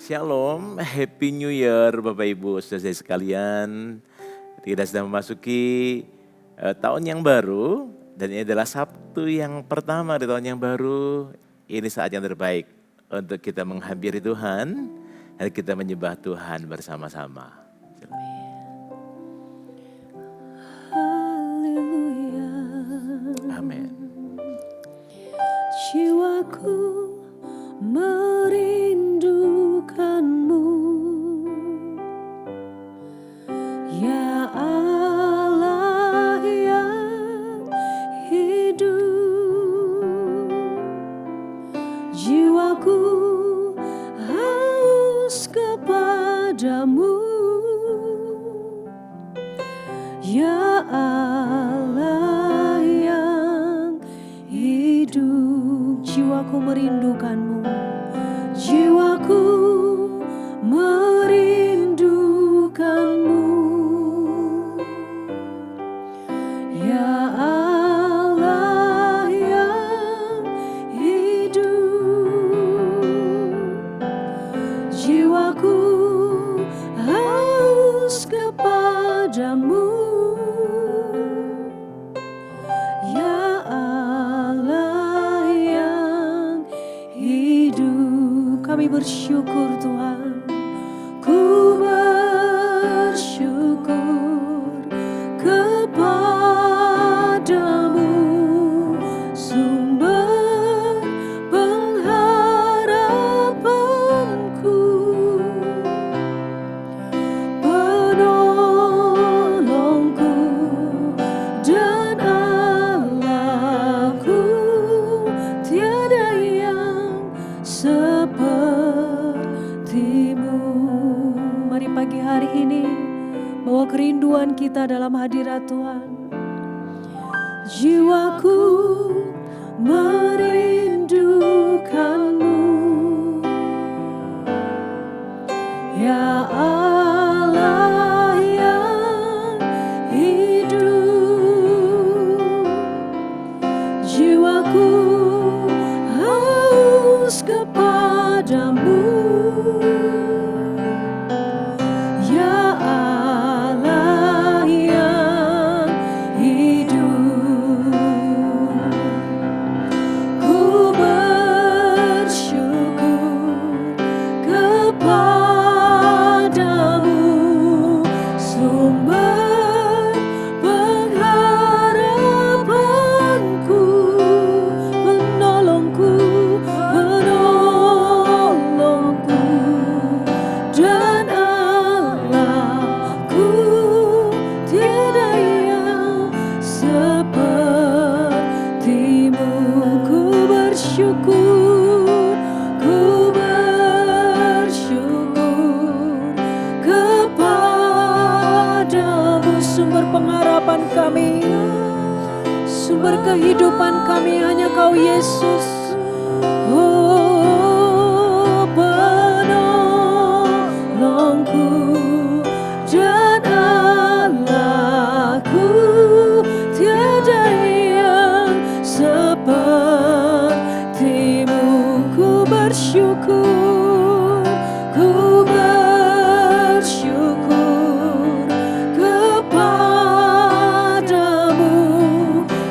Shalom, Happy New Year Bapak Ibu saudara sekalian. Kita sedang memasuki tahun yang baru dan ini adalah Sabtu yang pertama di tahun yang baru. Ini saat yang terbaik untuk kita menghampiri Tuhan dan kita menyembah Tuhan bersama-sama. Haleluya. Amin. Jiwaku merindukanmu, ya Allah yang hidup. Jiwaku haus kepadamu, ya Allah yang hidup. Jiwaku merindukanmu, jiwaku merindukanmu, ya Allah yang hidup. Jiwaku haus kepadamu, ya Allah yang hidup. Kami bersyukur Tuhan, ku bersyukur kepadamu, sumber pengharapanku, penolongku dan Allahku, tiada yang sepertimu. Mari pagi hari ini bawa kerinduan kita dalam hadirat Tuhan. Jiwaku merindukanmu, ya Allah yang hidup. Jiwaku haus kepadamu, ya Allah yang hidup. Ku bersyukur kepadamu, sumber pengharapanku, penolongku, penolongku dan Allahku, tiada yang sepertimu. Ku bersyukur, ku bersyukur kepadamu, sumber pengharapan kami, sumber kehidupan kami hanya Kau Yesus. Oh, penolongku dan Allahku, tiada yang sepertimu. Ku bersyukur, ku bersyukur kepadamu,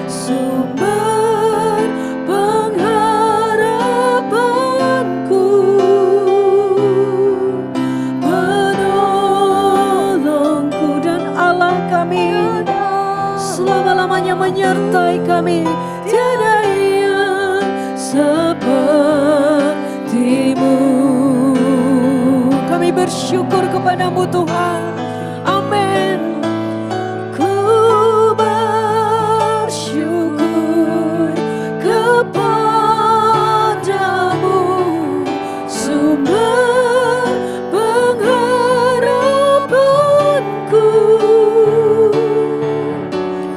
sumber pengharapanku, penolongku dan Allah kami, selama-lamanya menyertai kami, tiada yang sepertimu. Kami bersyukur kepadamu Tuhan. Amin. Ku bersyukur kepadamu, sumber pengharapanku,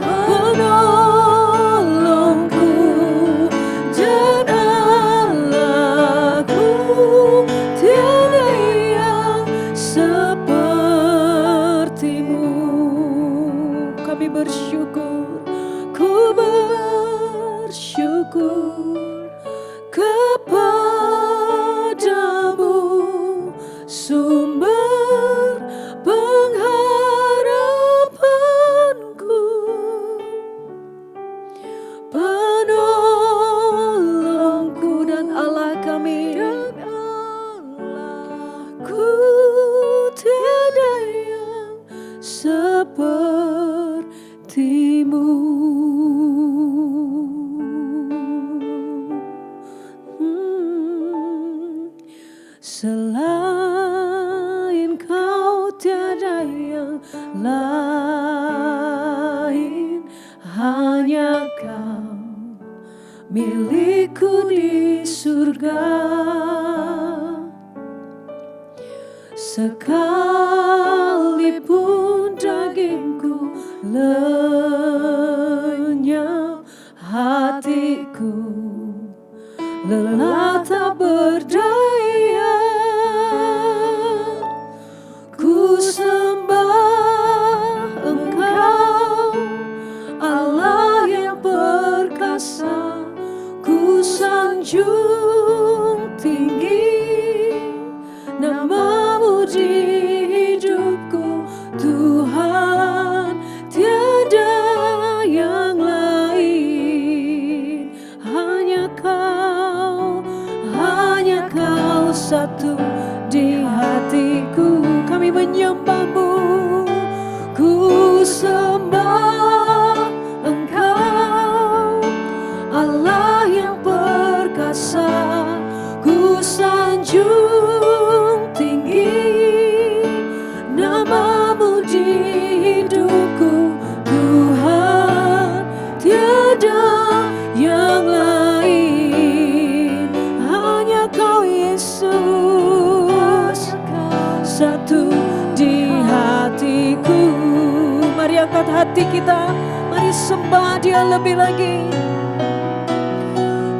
penolongku dan Allahku, tiada yang sepertimu. Selain kau tiada yang lain, hanya kau milikku di surga. Sekalipun dagingku lenyap, hatiku lelah tak berdaya. Ku sembah Engkau, Allah yang perkasa. Ku sanjung tinggi namamu di hidupku, Tuhan, tiada yang lain. Hanya kau satu di hatiku. Kami menyembahmu, ku sembah Engkau, Allah yang perkasa. Ku sanjung tinggi namamu di hidupku, Tuhan, tiada yang lain. Hanya kau Yesus, satu di hatiku. Mari angkat hati kita, mari sembah Dia lebih lagi.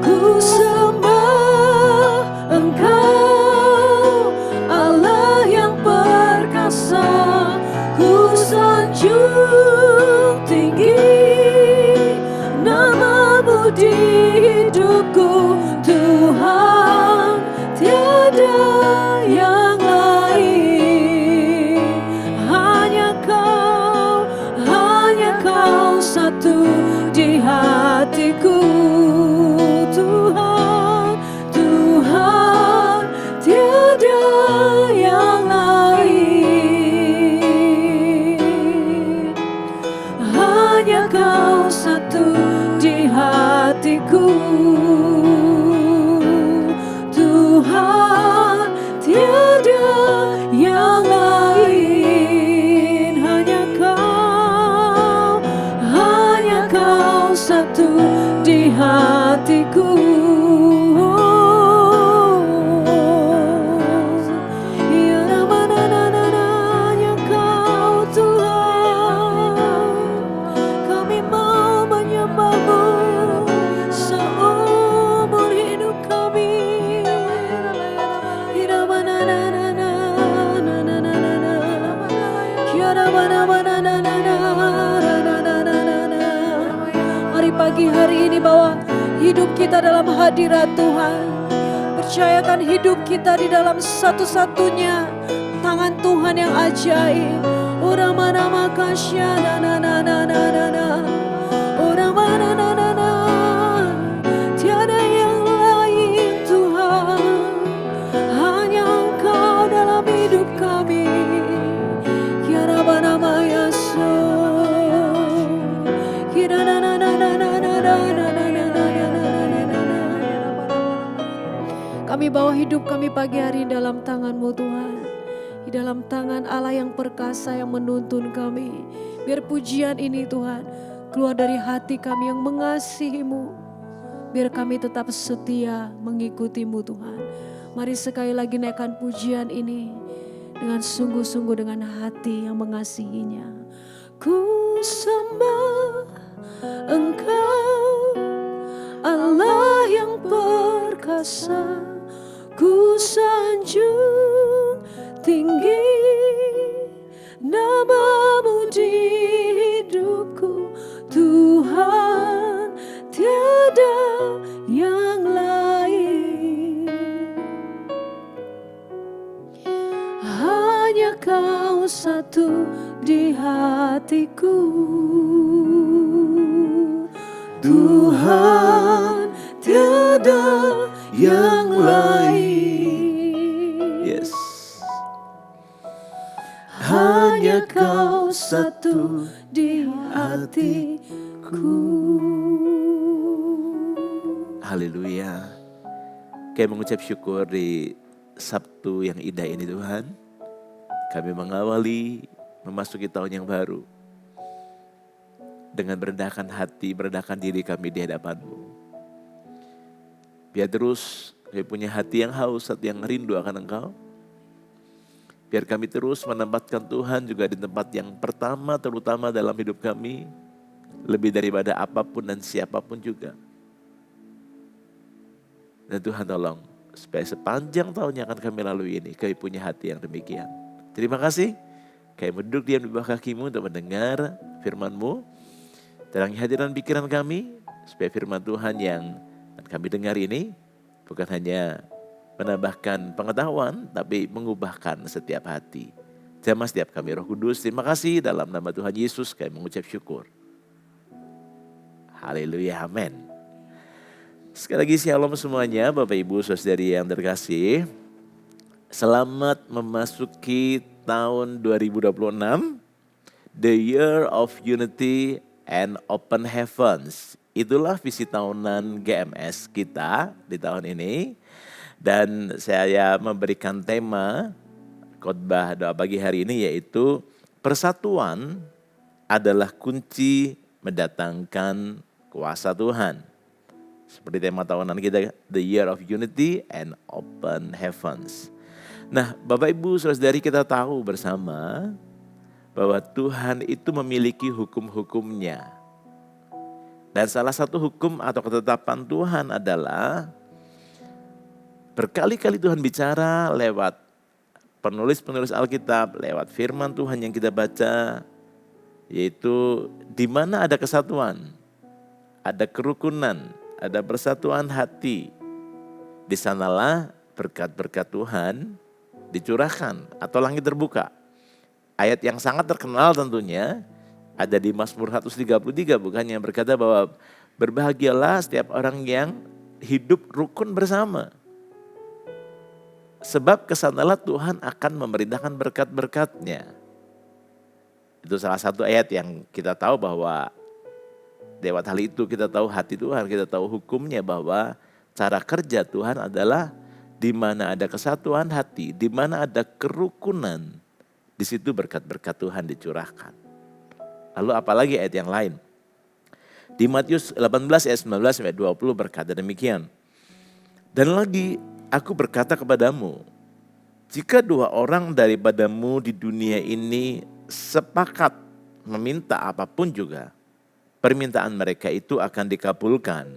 Ku sembah Engkau, Allah yang perkasa. Ku sanjung tinggi namamu di hidupku, Tuhan, tiada yang lain. Hanya kau satu di hatiku, Tuhan, Tuhan, tiada yang lain. Hanya kau satu di hatiku, Tuhan, tiada yang lain. Hanya kau satu di hatiku. Hanya kau Tuhan, kami mau menyembahmu seumur hidup kami. Mari pagi hari ini bawa hidup kita dalam hadirat Tuhan. Percayakan hidup kita di dalam satu-satunya tangan Tuhan yang ajaib. Ora mana makasya na na na na na na na. Ora mana na na na. Tiada yang lain Tuhan. Hanya Engkau dalam hidup kami. Kiara bana maya so. Kira na na na na na na na na na na na na. Kami bawa hidup kami pagi hari dalam tangan-Mu Tuhan. Di dalam tangan Allah yang perkasa yang menuntun kami. Biar pujian ini Tuhan keluar dari hati kami yang mengasihi-Mu. Biar kami tetap setia mengikuti-Mu Tuhan. Mari sekali lagi naikkan pujian ini dengan sungguh-sungguh dengan hati yang mengasihinya. Ku sembah Engkau, Allah yang perkasa. Ku sanjung tinggi namamu di hidupku, Tuhan, tiada yang lain. Hanya Kau satu di hatiku, Tuhan, tiada yang lain. Yes. Hanya Kau satu di hatiku. Haleluya. Kayak mengucap syukur di Sabtu yang indah ini Tuhan, kami mengawali memasuki tahun yang baru dengan merendahkan hati, merendahkan diri kami di hadapan-Mu. Biar terus kami punya hati yang haus, hati yang rindu akan Engkau. Biar kami terus menempatkan Tuhan juga di tempat yang pertama terutama dalam hidup kami, lebih daripada apapun dan siapapun juga. Dan Tuhan tolong, supaya sepanjang tahun yang akan kami lalui ini, kami punya hati yang demikian. Terima kasih, kami duduk diam di bawah kaki-Mu untuk mendengar firman-Mu. Terangi hati dan pikiran kami, supaya firman Tuhan yang akan kami dengar ini bukan hanya menambahkan pengetahuan, tapi mengubahkan setiap hati. Jamah setiap kami Roh Kudus, terima kasih dalam nama Tuhan Yesus kami mengucap syukur. Haleluya, amin. Sekali lagi shalom semuanya Bapak Ibu Saudari yang terkasih. Selamat memasuki tahun 2026, the year of unity and open heavens. Itulah visi tahunan GMS kita di tahun ini. Dan saya memberikan tema khotbah doa pagi hari ini yaitu persatuan adalah kunci mendatangkan kuasa Tuhan. Seperti tema tahunan kita, the year of unity and open heavens. Nah, Bapak Ibu Saudari, kita tahu bersama bahwa Tuhan itu memiliki hukum-hukumnya. Dan salah satu hukum atau ketetapan Tuhan adalah berkali-kali Tuhan bicara lewat penulis-penulis Alkitab, lewat firman Tuhan yang kita baca, yaitu di mana ada kesatuan, ada kerukunan, ada persatuan hati, di sanalah berkat-berkat Tuhan dicurahkan atau langit terbuka. Ayat yang sangat terkenal tentunya ada di Mazmur 133, bukan, yang berkata bahwa berbahagialah setiap orang yang hidup rukun bersama. Sebab kesanalah Tuhan akan memerintahkan berkat-berkat-Nya. Itu salah satu ayat yang kita tahu bahwa lewat hal itu kita tahu hati Tuhan, kita tahu hukumnya, bahwa cara kerja Tuhan adalah di mana ada kesatuan hati, di mana ada kerukunan, di situ berkat-berkat Tuhan dicurahkan. Lalu apalagi ayat yang lain? Di Matius 18 ayat 19 sampai 20 berkata demikian. Dan lagi aku berkata kepadamu, jika dua orang daripadamu di dunia ini sepakat meminta apapun juga, permintaan mereka itu akan dikabulkan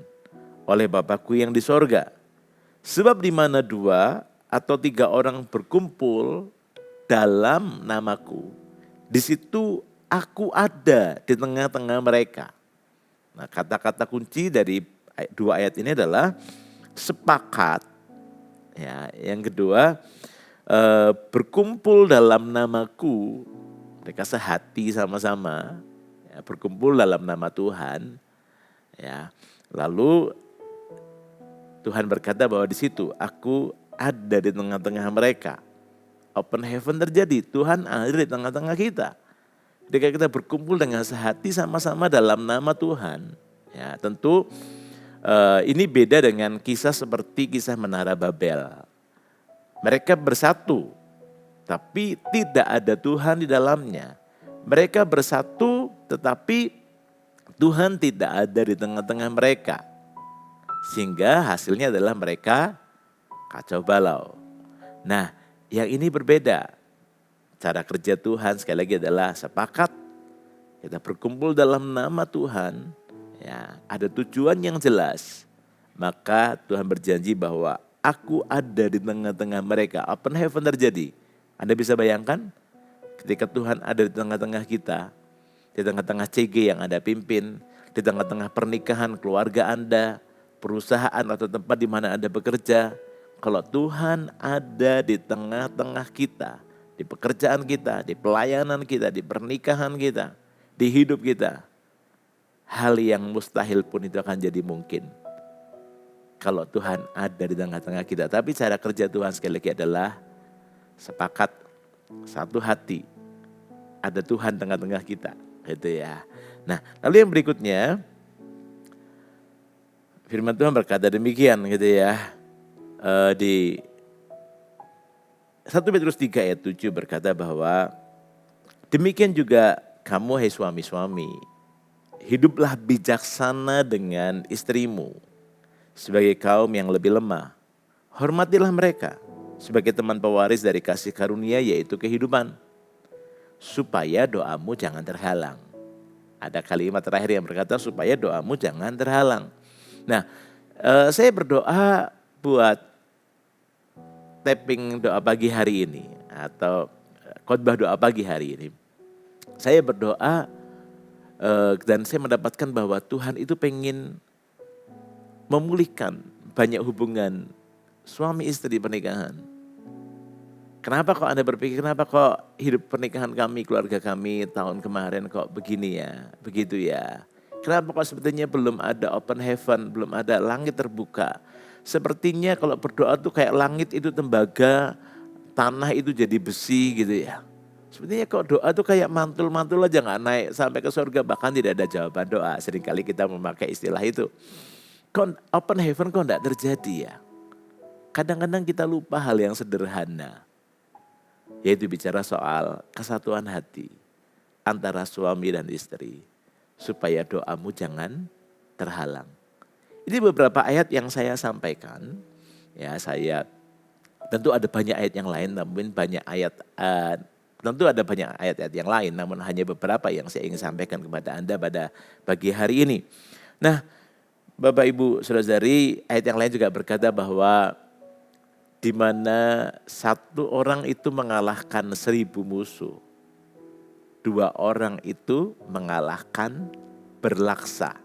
oleh Bapakku yang di sorga. Sebab di mana dua atau tiga orang berkumpul dalam namaku, di situ aku ada di tengah-tengah mereka. Nah, kata-kata kunci dari dua ayat ini adalah sepakat. Ya, yang kedua, berkumpul dalam namaku, mereka sehati sama-sama. Berkumpul dalam nama Tuhan, ya. Lalu Tuhan berkata bahwa di situ aku ada di tengah-tengah mereka. Open heaven terjadi, Tuhan ada di tengah-tengah kita. Ketika kita berkumpul dengan sehati sama-sama dalam nama Tuhan, ya tentu ini beda dengan kisah seperti kisah Menara Babel. Mereka bersatu, tapi tidak ada Tuhan di dalamnya. Mereka bersatu tetapi Tuhan tidak ada di tengah-tengah mereka. Sehingga hasilnya adalah mereka kacau balau. Nah, yang ini berbeda. Cara kerja Tuhan sekali lagi adalah sepakat. Kita berkumpul dalam nama Tuhan. Ya, ada tujuan yang jelas. Maka Tuhan berjanji bahwa aku ada di tengah-tengah mereka. Open heaven terjadi. Anda bisa bayangkan? Ketika Tuhan ada di tengah-tengah kita, di tengah-tengah CG yang Anda pimpin, di tengah-tengah pernikahan keluarga Anda, perusahaan atau tempat di mana Anda bekerja, kalau Tuhan ada di tengah-tengah kita, di pekerjaan kita, di pelayanan kita, di pernikahan kita, di hidup kita, hal yang mustahil pun itu akan jadi mungkin. Kalau Tuhan ada di tengah-tengah kita. Tapi cara kerja Tuhan sekali lagi adalah sepakat, satu hati, ada Tuhan tengah-tengah kita, gitu ya. Nah, lalu yang berikutnya, firman Tuhan berkata demikian, gitu ya, di 1 Petrus 3 ayat 7 berkata bahwa demikian juga kamu hai suami-suami, hiduplah bijaksana dengan istrimu sebagai kaum yang lebih lemah. Hormatilah mereka sebagai teman pewaris dari kasih karunia yaitu kehidupan, supaya doamu jangan terhalang. Ada kalimat terakhir yang berkata supaya doamu jangan terhalang. Nah, saya berdoa buat tapping doa pagi hari ini atau khotbah doa pagi hari ini. Saya berdoa dan saya mendapatkan bahwa Tuhan itu pengen memulihkan banyak hubungan suami istri pernikahan. Kenapa kok Anda berpikir, kenapa kok hidup pernikahan kami, keluarga kami tahun kemarin kok begini ya, begitu ya. Kenapa kok sebetulnya belum ada open heaven, belum ada langit terbuka. Sepertinya kalau berdoa tuh kayak langit itu tembaga, tanah itu jadi besi gitu ya. Sebenarnya kok doa tuh kayak mantul-mantul aja gak naik sampai ke surga, bahkan tidak ada jawaban doa. Seringkali kita memakai istilah itu. Kok open heaven kok gak terjadi ya. Kadang-kadang kita lupa hal yang sederhana. Yaitu bicara soal kesatuan hati antara suami dan istri. Supaya doamu jangan terhalang. Ini beberapa ayat yang saya sampaikan. Ya, saya tentu ada banyak ayat yang lain, namun banyak ayat tentu ada banyak ayat-ayat yang lain, namun hanya beberapa yang saya ingin sampaikan kepada Anda pada pagi hari ini. Nah, Bapak Ibu Saudara-saudari, ayat yang lain juga berkata bahwa di mana satu orang itu mengalahkan 1000 musuh, 2 orang itu mengalahkan berlaksa.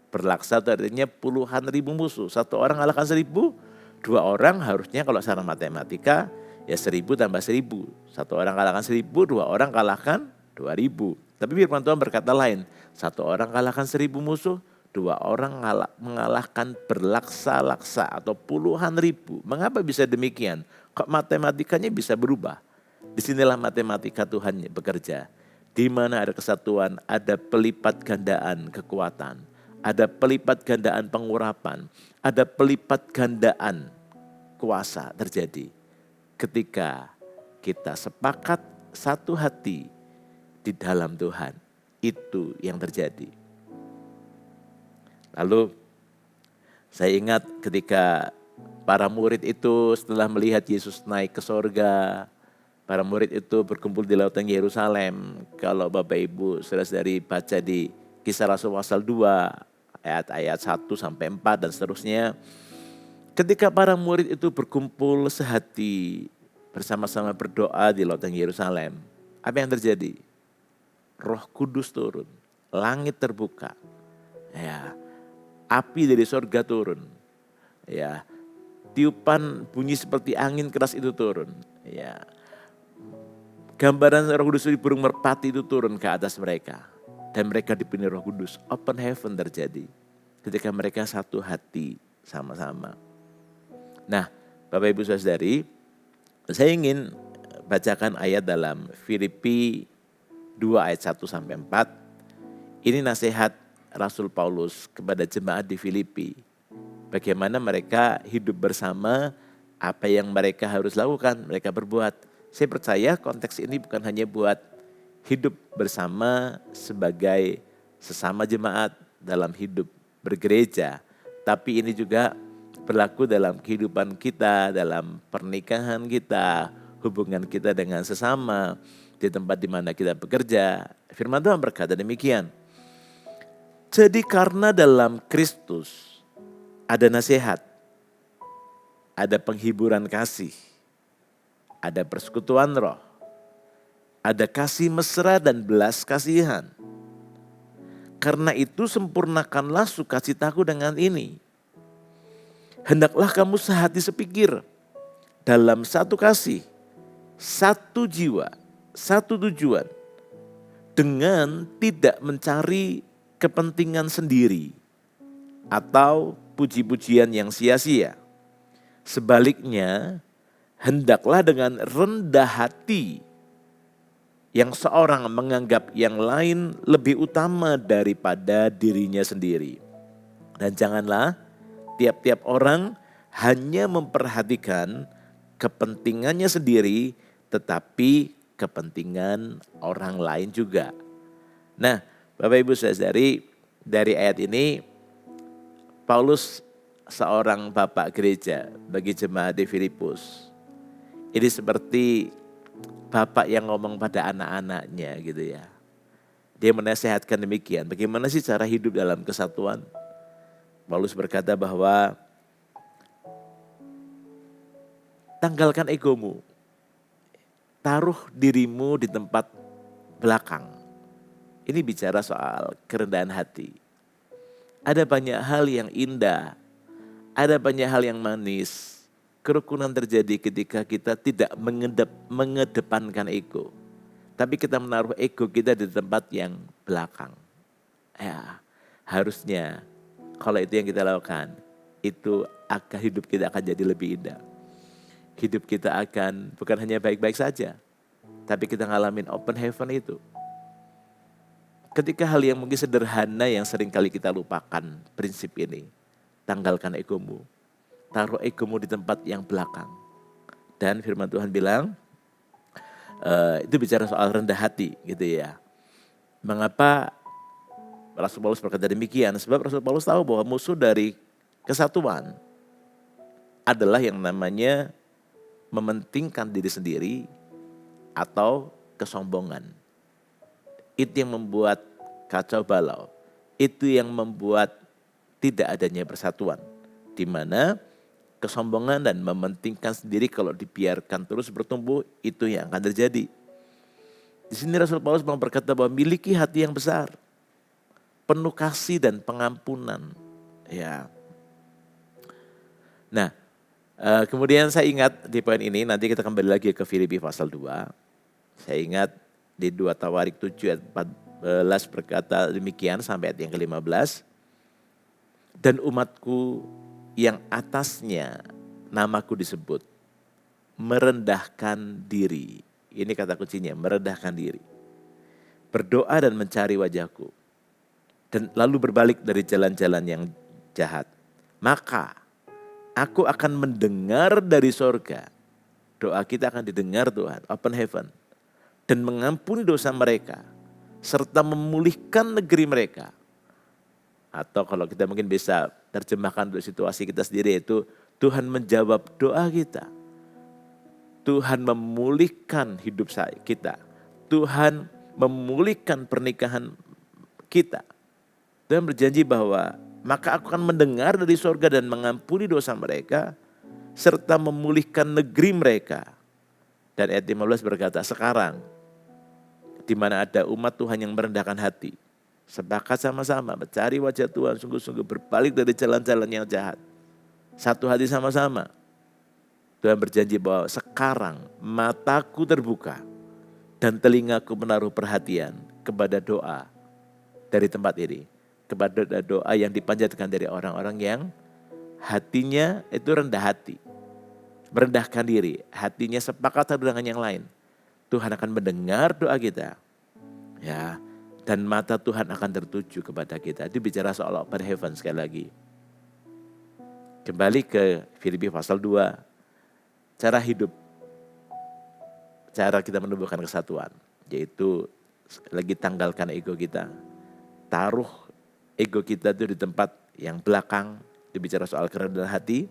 Berlaksa itu artinya puluhan ribu musuh. 1 orang mengalahkan 1000, 2 orang harusnya kalau secara matematika ya 1000 tambah 1000. 1 orang kalahkan 1000, 2 orang kalahkan 2000. Tapi firman Tuhan berkata lain. 1 orang kalahkan 1000 musuh, 2 orang mengalahkan berlaksa-laksa atau puluhan ribu. Mengapa bisa demikian? Kok matematikanya bisa berubah? Disinilah matematika Tuhan bekerja. Di mana ada kesatuan, ada pelipat gandaan kekuatan, ada pelipat gandaan pengurapan, ada pelipat gandaan kuasa terjadi. Ketika kita sepakat satu hati di dalam Tuhan, itu yang terjadi. Lalu saya ingat ketika para murid itu setelah melihat Yesus naik ke sorga, para murid itu berkumpul di lautan Yerusalem. Kalau Bapak Ibu saudara-saudari baca di Kisah Rasul pasal 2 ayat-ayat 1 sampai 4 dan seterusnya. Ketika para murid itu berkumpul sehati bersama-sama berdoa di lautan Yerusalem, apa yang terjadi? Roh Kudus turun, langit terbuka. Ya, api dari sorga turun. Ya, tiupan bunyi seperti angin keras itu turun. Ya, gambaran Roh Kudus di burung merpati itu turun ke atas mereka. Dan mereka dipenuhi Roh Kudus. Open heaven terjadi. Ketika mereka satu hati sama-sama. Nah, Bapak Ibu Saudari, saya ingin bacakan ayat dalam Filipi 2 ayat 1 sampai 4. Ini nasihat Rasul Paulus kepada jemaat di Filipi. Bagaimana mereka hidup bersama, apa yang mereka harus lakukan, mereka berbuat. Saya percaya konteks ini bukan hanya buat hidup bersama sebagai sesama jemaat dalam hidup bergereja. Tapi ini juga berlaku dalam kehidupan kita, dalam pernikahan kita, hubungan kita dengan sesama, di tempat di mana kita bekerja. Firman Tuhan berkata demikian. Jadi karena dalam Kristus ada nasihat, ada penghiburan kasih, ada persekutuan roh, ada kasih mesra dan belas kasihan. Karena itu sempurnakanlah sukacitaku dengan ini. Hendaklah kamu sehati sepikir dalam satu kasih, satu jiwa, satu tujuan, dengan tidak mencari kepentingan sendiri atau puji-pujian yang sia-sia. Sebaliknya, hendaklah dengan rendah hati yang seorang menganggap yang lain lebih utama daripada dirinya sendiri. Dan janganlah tiap-tiap orang hanya memperhatikan kepentingannya sendiri, tetapi kepentingan orang lain juga. Nah, Bapak Ibu Saudari, dari ayat ini Paulus seorang bapak gereja bagi jemaat di Filipus. Ini seperti bapak yang ngomong pada anak-anaknya gitu ya. Dia menasehatkan demikian, bagaimana sih cara hidup dalam kesatuan? Paulus berkata bahwa tanggalkan egomu, taruh dirimu di tempat belakang. Ini bicara soal kerendahan hati. Ada banyak hal yang indah, ada banyak hal yang manis. Kerukunan terjadi ketika kita tidak mengedepankan ego. Tapi kita menaruh ego kita di tempat yang belakang. Ya, harusnya kalau itu yang kita lakukan, itu akan hidup kita akan jadi lebih indah. Hidup kita akan bukan hanya baik-baik saja, tapi kita ngalamin open heaven itu. Ketika hal yang mungkin sederhana yang sering kali kita lupakan prinsip ini. Tanggalkan egomu. Taruh egomu di tempat yang belakang. Dan firman Tuhan bilang, itu bicara soal rendah hati gitu ya. Mengapa Rasul Paulus berkata demikian? Sebab Rasul Paulus tahu bahwa musuh dari kesatuan adalah yang namanya mementingkan diri sendiri atau kesombongan. Itu yang membuat kacau balau. Itu yang membuat tidak adanya persatuan. Di mana kesombongan dan mementingkan sendiri kalau dibiarkan terus bertumbuh, itu yang akan terjadi. Di sini Rasul Paulus berkata bahwa miliki hati yang besar, penuh kasih dan pengampunan. Ya. Nah, kemudian saya ingat di poin ini, nanti kita kembali lagi ke Filipi pasal 2. Saya ingat di 2 Tawarik 7 ayat 14 berkata demikian sampai ayat yang ke-15. Dan umatku yang atasnya namaku disebut merendahkan diri. Ini kata kuncinya, merendahkan diri. Berdoa dan mencari wajahku. Dan lalu berbalik dari jalan-jalan yang jahat. Maka aku akan mendengar dari sorga. Doa kita akan didengar Tuhan, open heaven. Dan mengampuni dosa mereka. Serta memulihkan negeri mereka. Atau kalau kita mungkin bisa terjemahkan untuk situasi kita sendiri, itu Tuhan menjawab doa kita. Tuhan memulihkan hidup kita. Tuhan memulihkan pernikahan kita. Tuhan berjanji bahwa maka aku akan mendengar dari sorga dan mengampuni dosa mereka serta memulihkan negeri mereka. Dan ayat 15 berkata, sekarang di mana ada umat Tuhan yang merendahkan hati, sepakat sama-sama mencari wajah Tuhan, sungguh-sungguh berbalik dari jalan-jalan yang jahat. Satu hati sama-sama. Tuhan berjanji bahwa sekarang mataku terbuka dan telingaku menaruh perhatian kepada doa dari tempat ini. Kepada doa yang dipanjatkan dari orang-orang yang hatinya itu rendah hati. Merendahkan diri, hatinya sepakat dengan yang lain. Tuhan akan mendengar doa kita. Ya. Dan mata Tuhan akan tertuju kepada kita. Itu bicara soal open heaven sekali lagi. Kembali ke Filipi pasal 2. Cara hidup. Cara kita menumbuhkan kesatuan. Yaitu lagi tanggalkan ego kita. Taruh ego kita itu di tempat yang belakang. Itu bicara soal kerendahan hati.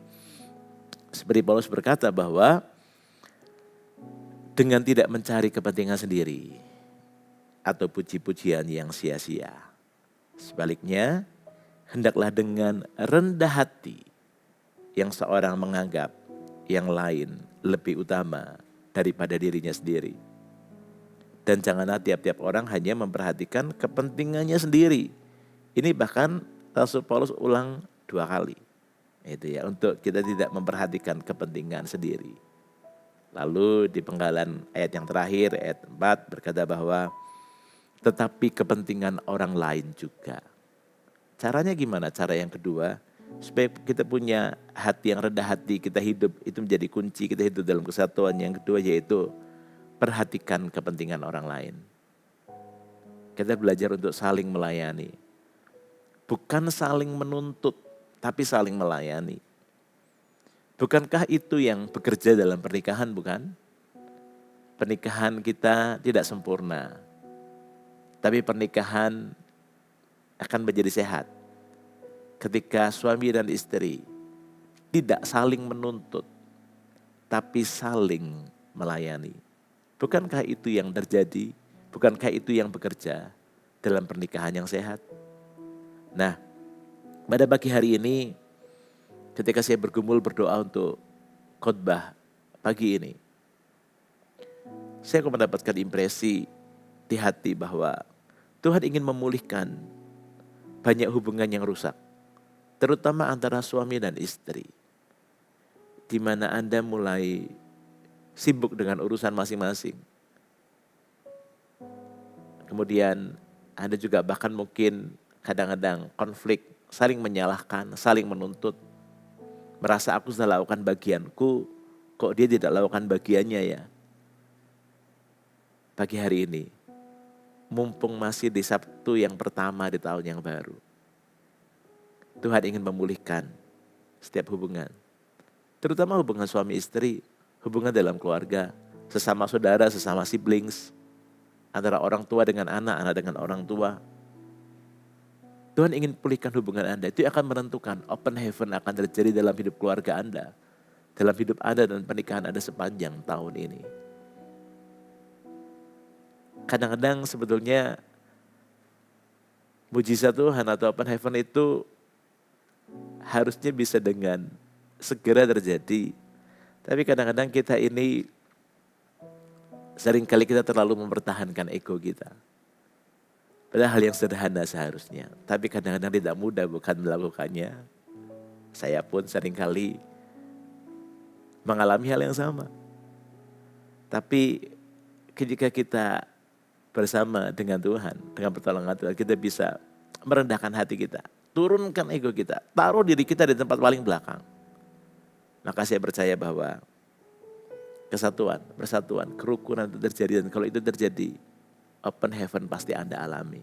Seperti Paulus berkata bahwa dengan tidak mencari kepentingan sendiri atau puji-pujian yang sia-sia. Sebaliknya, hendaklah dengan rendah hati yang seorang menganggap yang lain lebih utama daripada dirinya sendiri. Dan janganlah tiap-tiap orang hanya memperhatikan kepentingannya sendiri. Ini bahkan Rasul Paulus ulang 2 kali. Itu ya, untuk kita tidak memperhatikan kepentingan sendiri. Lalu di penggalan ayat yang terakhir, ayat 4 berkata bahwa tetapi kepentingan orang lain juga. Caranya gimana? Cara yang kedua, supaya kita punya hati yang rendah hati, kita hidup itu menjadi kunci, kita hidup dalam kesatuan. Yang kedua yaitu perhatikan kepentingan orang lain. Kita belajar untuk saling melayani. Bukan saling menuntut, tapi saling melayani. Bukankah itu yang bekerja dalam pernikahan, bukan? Pernikahan kita tidak sempurna, tapi pernikahan akan menjadi sehat ketika suami dan istri tidak saling menuntut, tapi saling melayani. Bukankah itu yang terjadi? Bukankah itu yang bekerja dalam pernikahan yang sehat? Nah, pada pagi hari ini ketika saya bergumul berdoa untuk khotbah pagi ini, saya mendapatkan impresi di hati bahwa Tuhan ingin memulihkan banyak hubungan yang rusak, terutama antara suami dan istri, di mana Anda mulai sibuk dengan urusan masing-masing. Kemudian Anda juga bahkan mungkin kadang-kadang konflik, saling menyalahkan, saling menuntut, merasa aku sudah lakukan bagianku, kok dia tidak lakukan bagiannya ya. Pagi hari ini, mumpung masih di Sabtu yang pertama di tahun yang baru, Tuhan ingin memulihkan setiap hubungan, terutama hubungan suami istri, hubungan dalam keluarga, sesama saudara, sesama siblings, antara orang tua dengan anak, anak dengan orang tua. Tuhan ingin pulihkan hubungan Anda. Itu akan menentukan open heaven akan terjadi dalam hidup keluarga Anda, dalam hidup Anda dan pernikahan Anda sepanjang tahun ini. Kadang-kadang sebetulnya mujizat Tuhan atau open heaven itu harusnya bisa dengan segera terjadi. Tapi kadang-kadang kita ini seringkali kita terlalu mempertahankan ego kita. Padahal hal yang sederhana seharusnya. Tapi kadang-kadang tidak mudah bukan melakukannya. Saya pun seringkali mengalami hal yang sama. Tapi ketika kita bersama dengan Tuhan, dengan pertolongan Tuhan, kita bisa merendahkan hati kita, turunkan ego kita, taruh diri kita di tempat paling belakang. Maka saya percaya bahwa kesatuan, persatuan, kerukunan itu terjadi, dan kalau itu terjadi, open heaven pasti Anda alami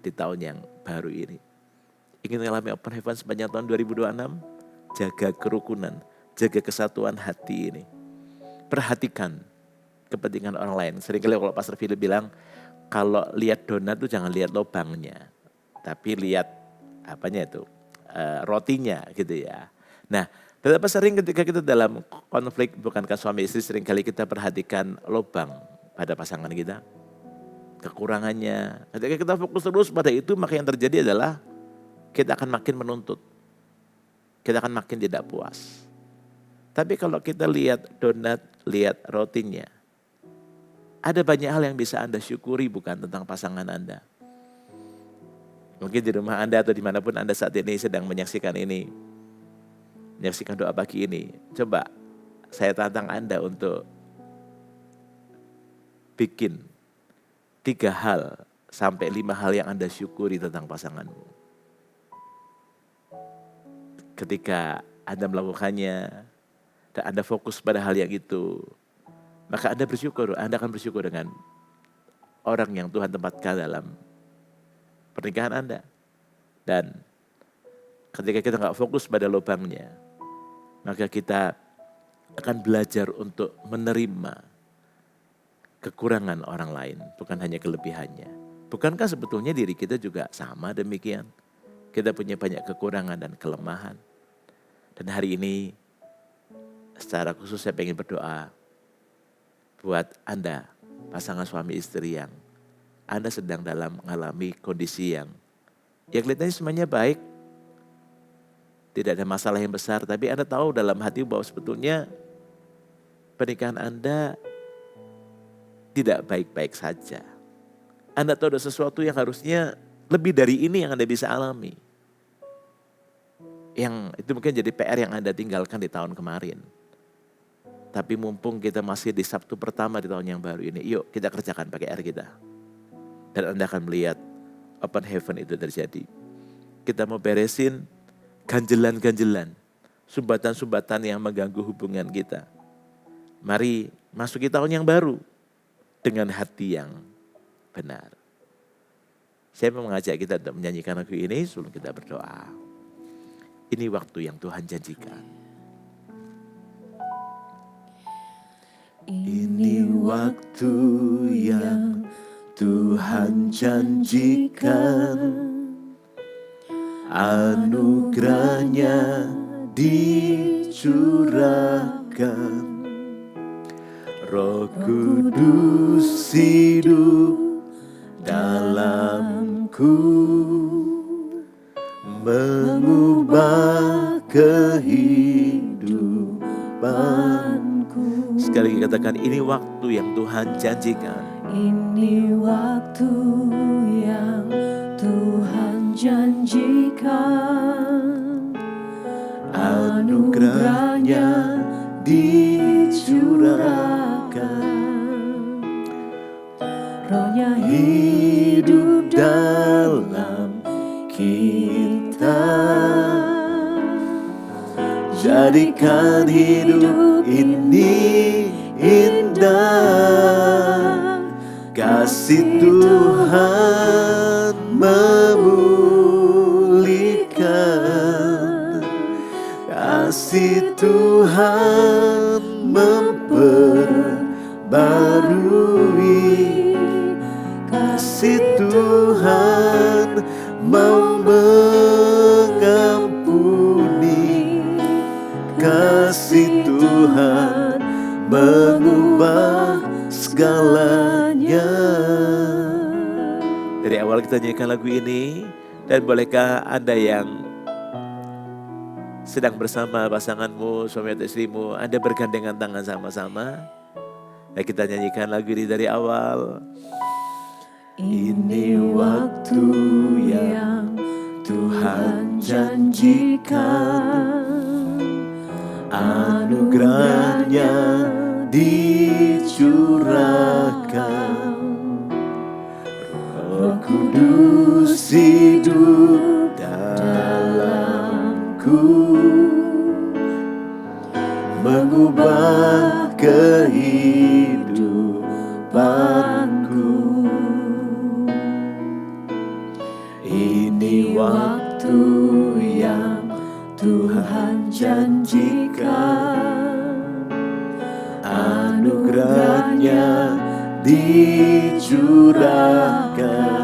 di tahun yang baru ini. Ingin mengalami open heaven sepanjang tahun 2026? Jaga kerukunan, jaga kesatuan hati ini. Perhatikan kepentingan orang lain. Seringkali kalau Pastor Philip bilang, kalau lihat donat itu jangan lihat lubangnya, tapi lihat rotinya gitu ya. Nah, betapa sering ketika kita dalam konflik, bukankah suami istri seringkali kita perhatikan lubang pada pasangan kita, kekurangannya. Ketika kita fokus terus pada itu, maka yang terjadi adalah kita akan makin menuntut, kita akan makin tidak puas. Tapi kalau kita lihat donat, lihat rotinya, ada banyak hal yang bisa Anda syukuri bukan tentang pasangan Anda. Mungkin di rumah Anda atau dimanapun Anda saat ini sedang menyaksikan ini, menyaksikan doa pagi ini. Coba saya tantang Anda untuk bikin 3 hal sampai 5 hal yang Anda syukuri tentang pasanganmu. Ketika Anda melakukannya dan Anda fokus pada hal yang itu, maka Anda bersyukur, Anda akan bersyukur dengan orang yang Tuhan tempatkan dalam pernikahan Anda. Dan ketika kita gak fokus pada lubangnya, maka kita akan belajar untuk menerima kekurangan orang lain, bukan hanya kelebihannya. Bukankah sebetulnya diri kita juga sama demikian? Kita punya banyak kekurangan dan kelemahan. Dan hari ini secara khusus saya ingin berdoa buat Anda, pasangan suami istri yang Anda sedang dalam mengalami kondisi yang kelihatannya semuanya baik, tidak ada masalah yang besar, tapi Anda tahu dalam hati bahwa sebetulnya pernikahan Anda tidak baik-baik saja. Anda tahu ada sesuatu yang harusnya lebih dari ini yang Anda bisa alami. Yang itu mungkin jadi PR yang Anda tinggalkan di tahun kemarin. Tapi mumpung kita masih di Sabtu pertama di tahun yang baru ini, yuk kita kerjakan pakai R kita. Dan Anda akan melihat open heaven itu terjadi. Kita mau beresin ganjelan-ganjelan, sumbatan-sumbatan yang mengganggu hubungan kita. Mari masuki tahun yang baru dengan hati yang benar. Saya mau mengajak kita untuk menyanyikan lagu ini sebelum kita berdoa. Ini waktu yang Tuhan janjikan. Ini waktu yang Tuhan janjikan, anugerahnya dicurahkan, Roh Kudus hidup dalamku, mengubah kehidupanku. Sekali lagi katakan, ini waktu yang Tuhan janjikan. Ini waktu yang Tuhan janjikan, anugerahnya dicurahkan, Rohnya hidup dalam kita, jadikan hidup ini indah. Kasih Tuhan memulihkan, kasih Tuhan memperbarui, kasih Tuhan mau mengampuni, kasih Tuhan mengubah segalanya. Dari awal kita nyanyikan lagu ini, dan bolehkah Anda yang sedang bersama pasanganmu, suami atau istrimu, Anda bergandengan tangan sama-sama. Dan kita nyanyikan lagu ini dari awal. Ini waktu yang Tuhan janjikan, anugerahnya dicurahkan, Roh Kudus hidup dalamku, mengubah kehidupanku. Ini waktu yang Tuhan janjikan, anugerahnya dicurahkan,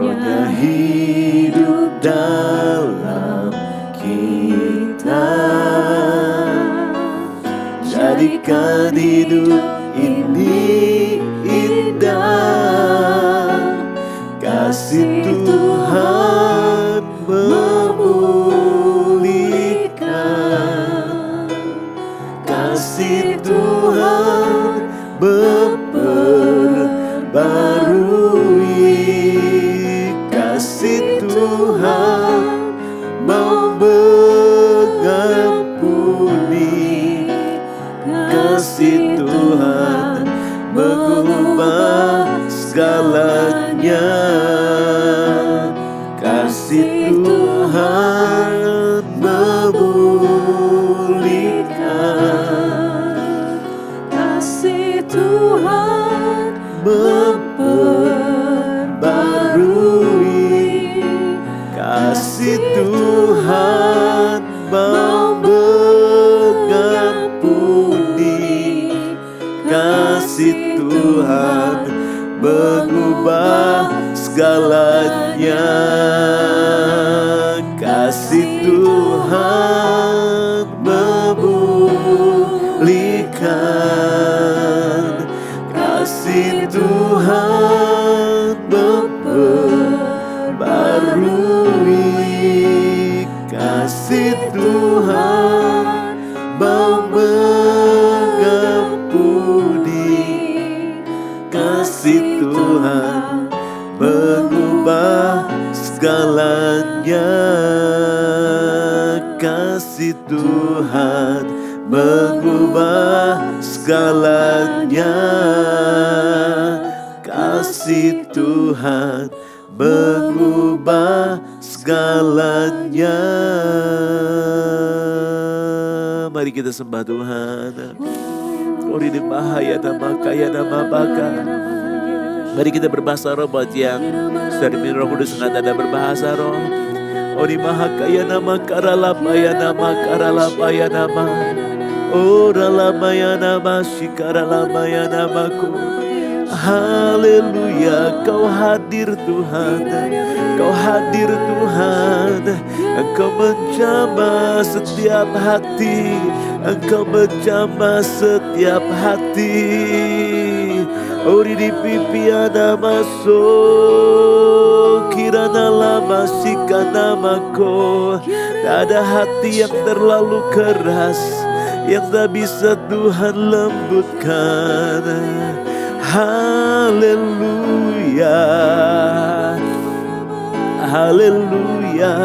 Rohnya hidup dalam kita, jadikan hidup ini indah. Kasih Tuhan memulihkan, kasih Tuhan memperbarui, kasih Tuhan mau mengampuni, kasih Tuhan mengubah segalanya, kasih Tuhan memulihkan, kasih Tuhan memperbarui, kasih Tuhan mau mengampuni, kasih Tuhan mengubah segalanya, kasih Tuhan memulihkan, kasih Tuhan memperbarui, kasih Tuhan mau mengampuni, kasih Tuhan mengubah segalanya, kasih Tuhan mengubah segalanya, kasih Tuhan mengubah segalanya. Mari kita sembah Tuhan. Ori di bahaya nama kaya nama baka. Mari kita berbahasa roh buat yang sudah diminum Roh Kudus, dengan tanda berbahasa roh. Ori maha kaya nama karalapaya nama karalapaya nama. Ora lamayana masikara lamayana maku. Haleluya, Kau hadir Tuhan, Kau hadir Tuhan. Engkau menjamah setiap hati, Engkau menjamah setiap hati. Ori di pipi ada masuk, kirana lama sikana mako. Tak ada hati yang terlalu keras yang tak bisa Tuhan lembutkan. Haleluya, haleluya.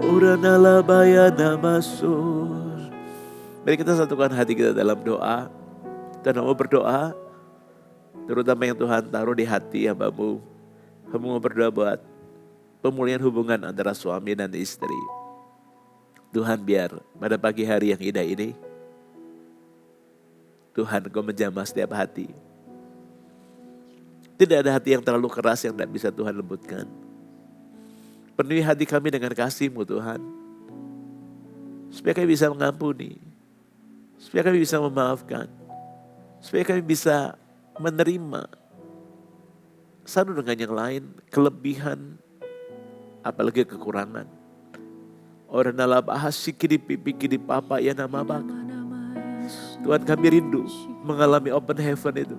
Uranala bayana masuk. Mari kita satukan hati kita dalam doa. Kita mau berdoa, terutama yang Tuhan taruh di hati hambamu. Kamu mau berdoa buat pemulihan hubungan antara suami dan istri. Tuhan, biar pada pagi hari yang indah ini, Tuhan, Kau menjamah setiap hati. Tidak ada hati yang terlalu keras yang tidak bisa Tuhan lembutkan. Penuhi hati kami dengan kasih-Mu Tuhan. Supaya kami bisa mengampuni. Supaya kami bisa memaafkan. Supaya kami bisa menerima satu dengan yang lain, kelebihan, apalagi kekurangan. Orang dalam bahasa kiri pipi kiri papa ya nama bak. Tuhan, kami rindu mengalami open heaven itu.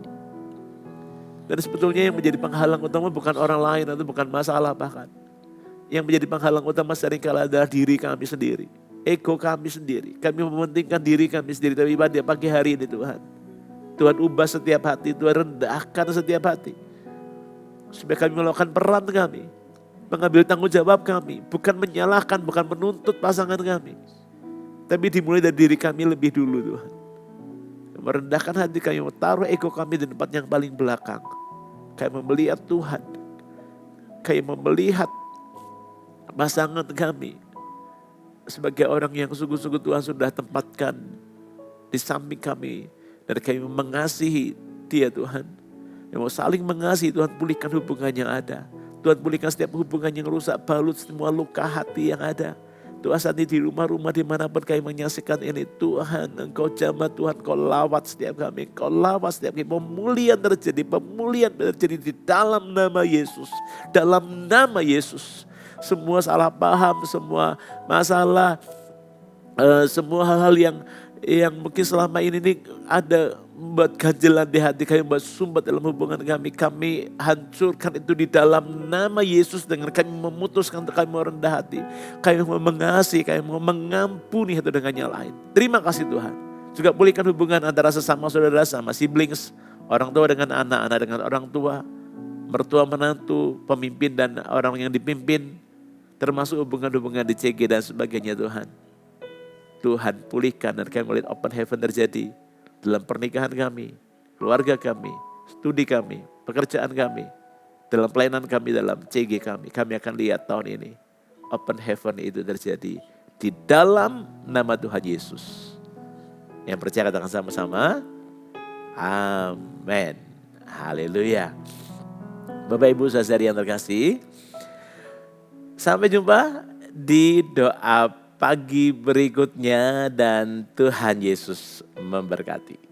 Dan sebetulnya yang menjadi penghalang utama bukan orang lain atau bukan masalah bahkan. Yang menjadi penghalang utama seringkali adalah diri kami sendiri. Ego kami sendiri. Kami mementingkan diri kami sendiri. Tapi pada pagi hari ini Tuhan. Tuhan ubah setiap hati. Tuhan rendahkan setiap hati. Supaya kami melakukan peran kami. Mengambil tanggung jawab kami. Bukan menyalahkan, bukan menuntut pasangan kami. Tapi dimulai dari diri kami lebih dulu Tuhan. Merendahkan hati kami, taruh ego kami di tempat yang paling belakang. Kami melihat Tuhan. Kami melihat pasangan kami sebagai orang yang sungguh-sungguh Tuhan sudah tempatkan di samping kami. Dan kami mengasihi Dia Tuhan. Yang mau saling mengasihi Tuhan, pulihkan hubungan yang ada. Tuhan, pulihkan setiap hubungan yang rusak, balut semua luka hati yang ada. Tuhan, saat ini di rumah-rumah dimanapun kami menyaksikan ini, Tuhan, Engkau jamah Tuhan, Kau lawat setiap kami, Kau lawat setiap kami. Pemulihan terjadi di dalam nama Yesus. Dalam nama Yesus. Semua salah paham, semua masalah, semua hal-hal yang mungkin selama ini ada membuat ganjelan di hati kami, membuat sumbat dalam hubungan kami hancurkan itu di dalam nama Yesus. Dengan kami memutuskan untuk kami merendah hati, kami mau mengasihi, kami mau mengampuni satu dengan yang lain. Terima kasih Tuhan. Juga pulihkan hubungan antara sesama saudara, sama siblings, orang tua dengan anak, anak dengan orang tua, mertua menantu, pemimpin dan orang yang dipimpin, termasuk hubungan-hubungan di CG dan sebagainya Tuhan. Tuhan, pulihkan dan kami melihat open heaven terjadi dalam pernikahan kami, keluarga kami, studi kami, pekerjaan kami, dalam pelayanan kami, dalam CG kami. Kami akan lihat tahun ini open heaven itu terjadi di dalam nama Tuhan Yesus. Yang percaya katakan sama-sama, amin. Haleluya. Bapak Ibu saudari yang terkasih, sampai jumpa di doa pagi berikutnya dan Tuhan Yesus memberkati.